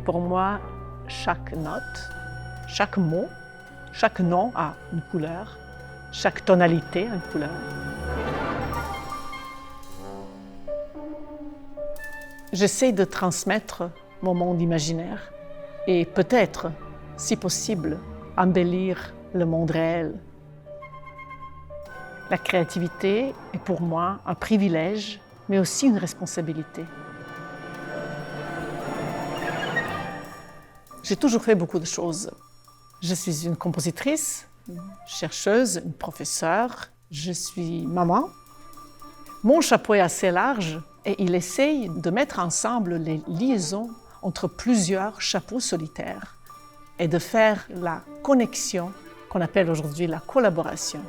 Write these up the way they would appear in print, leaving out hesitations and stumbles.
Pour moi, chaque note, chaque mot, chaque nom a une couleur, chaque tonalité a une couleur. J'essaie de transmettre mon monde imaginaire et peut-être, si possible, embellir le monde réel. La créativité est pour moi un privilège, mais aussi une responsabilité. J'ai toujours fait beaucoup de choses. Je suis une compositrice, une chercheuse, une professeure, je suis maman. Mon chapeau est assez large et il essaye de mettre ensemble les liaisons entre plusieurs chapeaux solitaires et de faire la connexion qu'on appelle aujourd'hui la collaboration.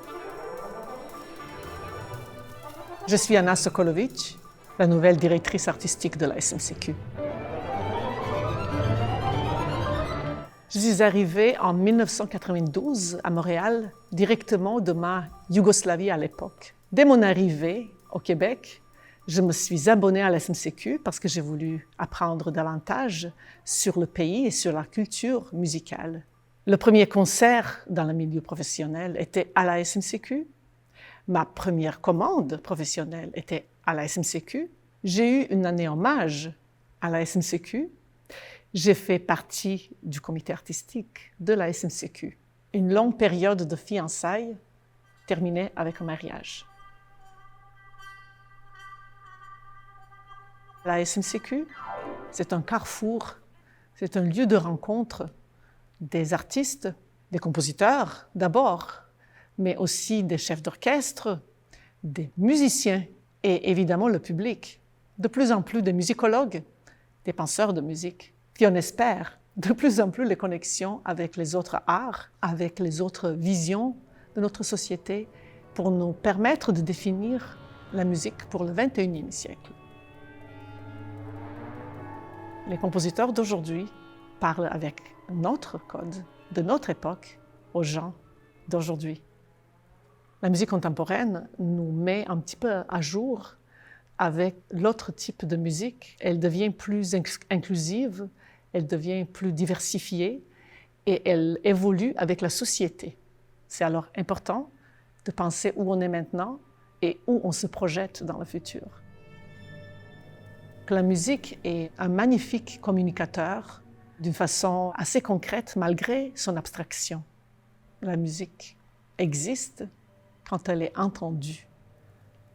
Je suis Anna Sokolovic, la nouvelle directrice artistique de la SMCQ. Je suis arrivée en 1992 à Montréal, directement de ma Yougoslavie à l'époque. Dès mon arrivée au Québec, je me suis abonnée à la SMCQ parce que j'ai voulu apprendre davantage sur le pays et sur la culture musicale. Le premier concert dans le milieu professionnel était à la SMCQ. Ma première commande professionnelle était à la SMCQ. J'ai eu une année hommage à la SMCQ. J'ai fait partie du comité artistique de la SMCQ. Une longue période de fiançailles terminée avec un mariage. La SMCQ, c'est un carrefour, c'est un lieu de rencontre des artistes, des compositeurs d'abord, mais aussi des chefs d'orchestre, des musiciens et évidemment le public. De plus en plus de musicologues, des penseurs de musique. Puis on espère de plus en plus les connexions avec les autres arts, avec les autres visions de notre société pour nous permettre de définir la musique pour le 21e siècle. Les compositeurs d'aujourd'hui parlent avec notre code, de notre époque, aux gens d'aujourd'hui. La musique contemporaine nous met un petit peu à jour avec l'autre type de musique. Elle devient plus inclusive, elle devient plus diversifiée et elle évolue avec la société. C'est alors important de penser où on est maintenant et où on se projette dans le futur. La musique est un magnifique communicateur d'une façon assez concrète malgré son abstraction. La musique existe quand elle est entendue.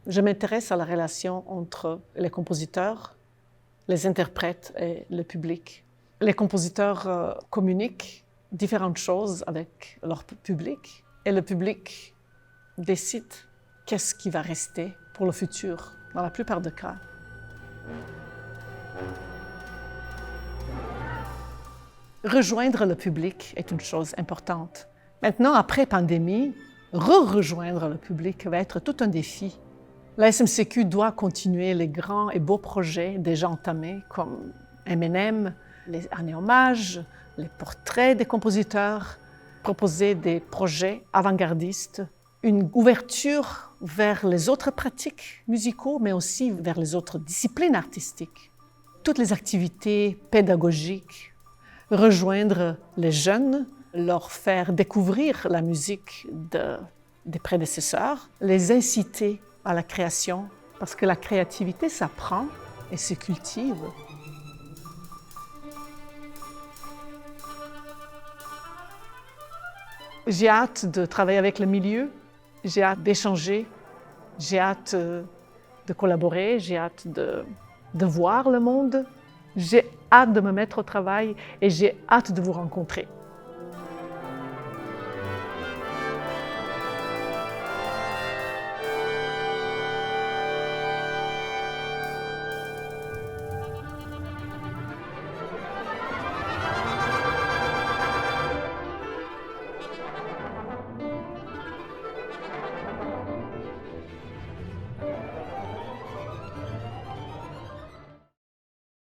Je m'intéresse à la relation entre les compositeurs, les interprètes et le public. Les compositeurs communiquent différentes choses avec leur public et le public décide qu'est-ce qui va rester pour le futur, dans la plupart des cas. Rejoindre le public est une chose importante. Maintenant, après pandémie, rejoindre le public va être tout un défi. La SMCQ doit continuer les grands et beaux projets déjà entamés comme M&M, les années hommages, les portraits des compositeurs, proposer des projets avant-gardistes, une ouverture vers les autres pratiques musicaux, mais aussi vers les autres disciplines artistiques. Toutes les activités pédagogiques, rejoindre les jeunes, leur faire découvrir la musique des prédécesseurs, les inciter à la création, parce que la créativité s'apprend et se cultive. J'ai hâte de travailler avec le milieu, j'ai hâte d'échanger, j'ai hâte de collaborer, j'ai hâte de voir le monde, j'ai hâte de me mettre au travail et j'ai hâte de vous rencontrer.